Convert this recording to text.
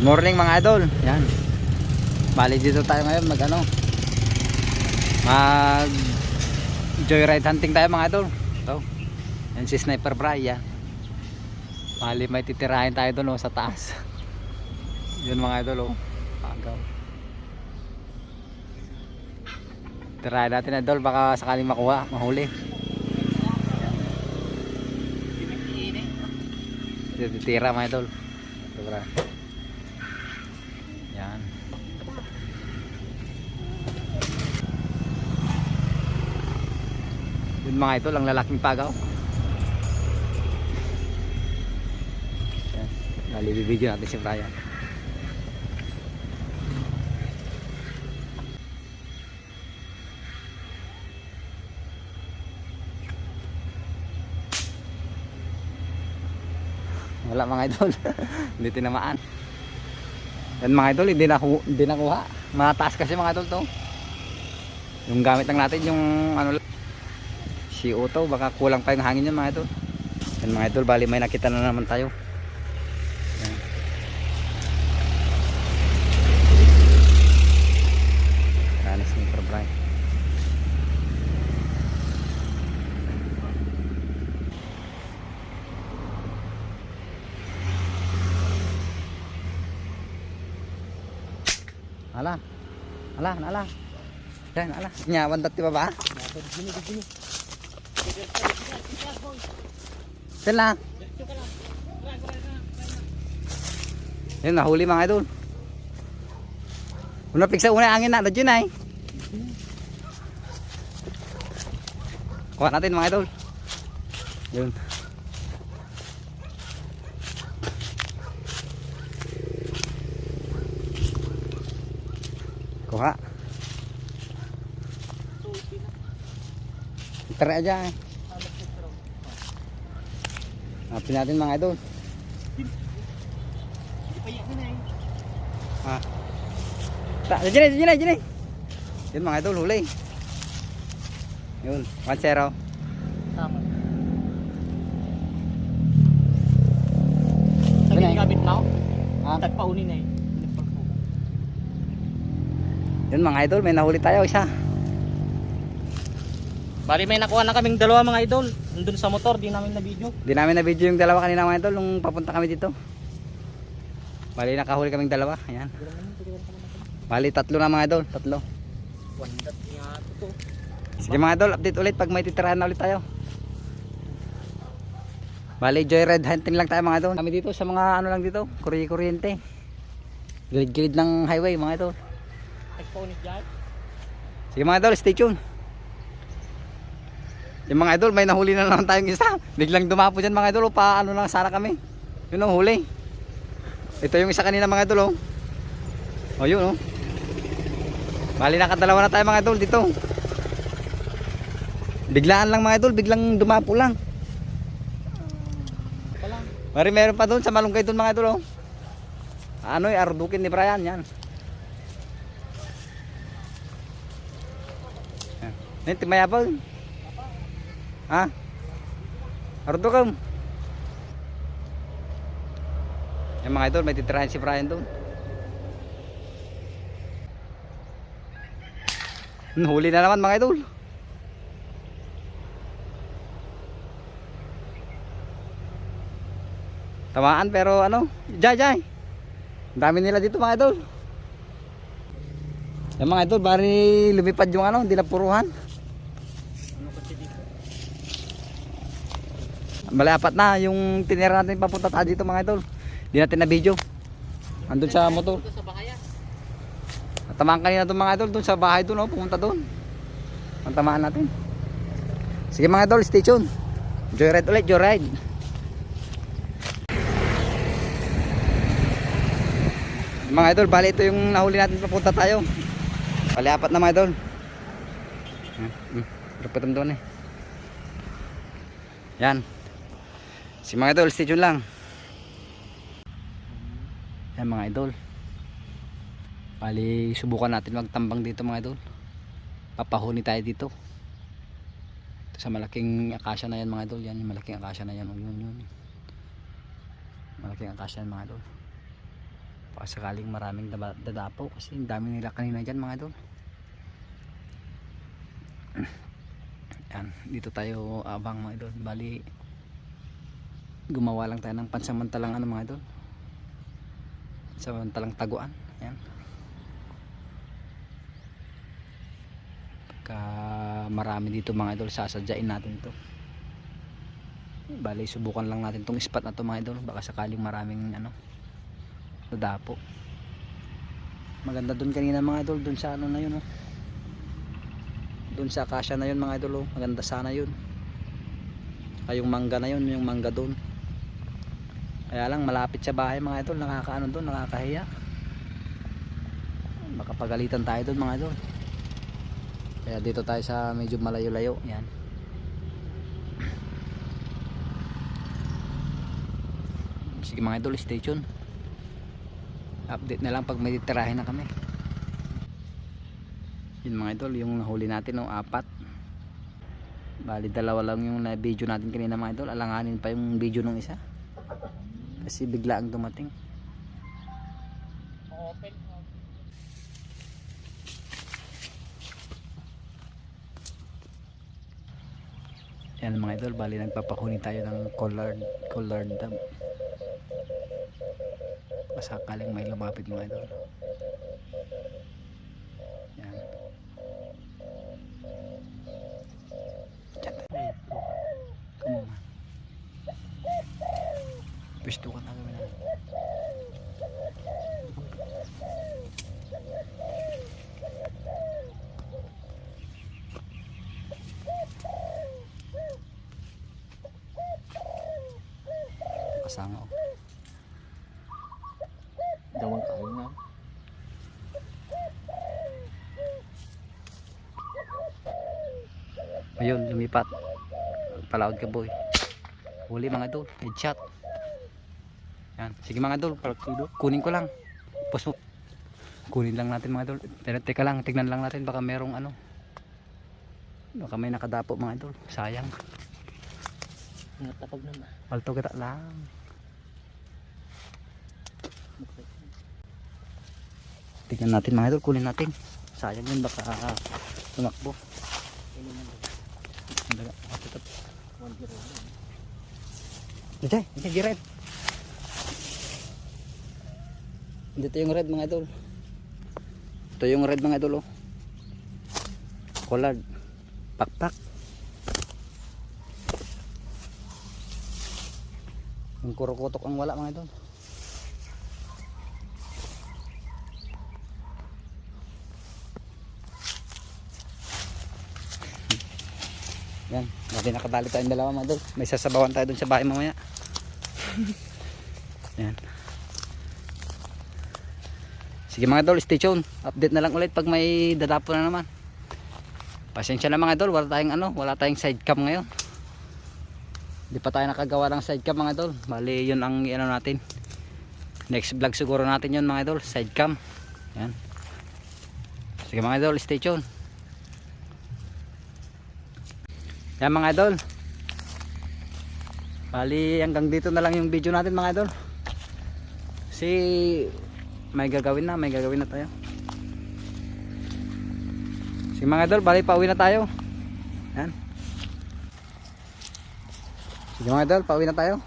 Morning mga idol. Yan. Bali dito tayo ngayon mag joyride hunting tayo mga idol. Ito. Yan si Sniper Brian. Bali may titirahin tayo doon sa taas. Yun mga idol Agaw. Tirahin natin idol baka sakaling makuha, mahuli. Titira mga idol. Sobra. Yan. Yun mga idol, ang lalaking pagaw. Yan. Nalibibidyo natin si Brian. Wala mga idol. Hindi tinamaan. Yan mga idol, hindi nakuha. Mataas kasi mga idol to. Yung gamit lang natin yung CO2, baka kulang pa yung hangin yun mga idol. Yan mga idol, bali may nakita na naman tayo. Yan. Ranis ni Brian. Ala. Yan, ala. Nyawan dati pa ba? Gini. Yan lang. Yan, nahuli mga idol. Una piksa una angin na, dyan ay. Kuha natin mga idol. Yun. Kuha. Tara aja. Hapin natin mga idol. Ah. Dyan. Yun mga idol, huli. Yun, 1-0. Tama. Sa ginagabit na ako? Tagpaunin na Yun mga idol, may nahuli tayo isa. Bali may nakuha na kaming dalawa mga idol. Nandun sa motor, di namin na video. Di namin na video yung dalawa kanina mga idol nung papunta kami dito. Bali nakahuli kaming dalawa. Ayan. Bali tatlo na mga idol, tatlo. Wandat niya ito. Sige mga idol, update ulit pag may titirahan na ulit tayo. Bali joyride hunting lang tayo mga idol. Kami dito sa mga lang dito, kuryente. Gilid-gilid ng highway mga idol. Nagpaunit dyan. Sige mga idol, stay tuned. Yung mga idol, may nahuli na naman tayong isa. Biglang dumapo dyan mga idol, paano lang sana kami. Yun ang huli. Ito yung isa kanina mga idol O yun Bali nakadalawa na tayo mga idol dito. Biglaan lang mga idol, biglang dumapo lang. Mari meron pa doon sa malunggay doon mga idol ardukin ni Brian yan. Nanti mayabang. Ha? Ardukam. Yung mga idol, may titirahin si Brian doon. Huli na naman mga idol. Tamaan pero jay. Dami nila dito mga idol. Yung mga idol, bari lumipad yung hindi na puruhan. Bali apat na yung tinira natin papunta tayo dito mga idol. Hindi natin na video. Andun sa motor. Tamaan kanina doon mga idol, doon sa bahay doon pumunta doon. Ang tamaan natin. Sige mga idol, stay tuned. Joyride ulit, joyride. Mga idol, bali ito yung nahuli natin papunta tayo. Bali apat na mga idol. Dapat doon Yan. Si mga idol, stay tuned lang. Yan mga idol. Bali subukan natin magtambang dito mga idol. Papahuni tayo dito. Ito sa malaking akasya na yan mga idol. Yan yung malaking akasya na yan. Yun. Malaking akasya yan mga idol. Baka sakaling maraming dadapo kasi ang dami nila kanina dyan mga idol. Yan, dito tayo abang mga idol. Bali gumawa lang tayo ng pansamantalang ano mga idol, samantalang taguan. Yan, pagka marami dito mga idol sasadyain natin to. Bali subukan lang natin tong spot na to mga idol, baka sakaling maraming ano dadapo. Maganda dun kanina mga idol, dun sa ano na yun, oh. Dun sa kasya na yun mga idol, oh. Maganda sana yun. Ay yung mangga na yun, yung mangga dun. Kaya lang malapit sa bahay mga idol, nakakaano dun, nakakahiya. Makapagalitan tayo dun mga idol. Kaya dito tayo sa medyo malayo-layo. Yan. Sige mga idol, stay tuned. Update na lang pag may tirahin na kami. Yun mga idol, yung nahuli natin ng 4. Bali 2 lang yung na video natin kanina mga idol. Alanganin pa yung video ng isa kasi bigla ang dumating. Open. Yan mga idol, bali nagpapahuni tayo ng collared dam. Masakaling may lumapit mga idol. Yan. Diyan tayo. Come on. Pisto ka na gawin natin. Kasanga ko. Dawang kayo nga. Ayun, lumipat. Palaod ka boy. Huli mga idol, headshot. Yan, sige mga idol, kunin ko lang. Post mo. Kunin lang natin mga idol. Teka lang, tignan lang natin baka merong ano. Baka may nakadapo mga idol. Sayang. Natapag naman. Palto kita lang. Tignan natin mga idol, kunin natin. Sayang yun, baka tumakbo. Hindi red. Dito yung red mga idol. Ito yung red mga idol, oh. Collard. Pakpak. Yung kurokotok ang wala mga idol. Yan, natin nakabali tayong 2 mga idol. May sasabawan tayo dun sa bahay mamaya. Yan. Sige mga idol, stay tuned. Update na lang ulit pag may dadapo na naman. Pasensya na mga idol, wala tayong side cam ngayon. Hindi pa tayo nakagawa ng side cam mga idol. Bali yun ang ano natin. Next vlog siguro natin yun mga idol, side cam. Yan. Sige mga idol, stay tuned. Yan mga idol. Bali hanggang dito na lang yung video natin mga idol. Kasi may gagawin na tayo. Sige mga idol, bali pauwi na tayo. Yan. Sige mga idol, pauwi na tayo.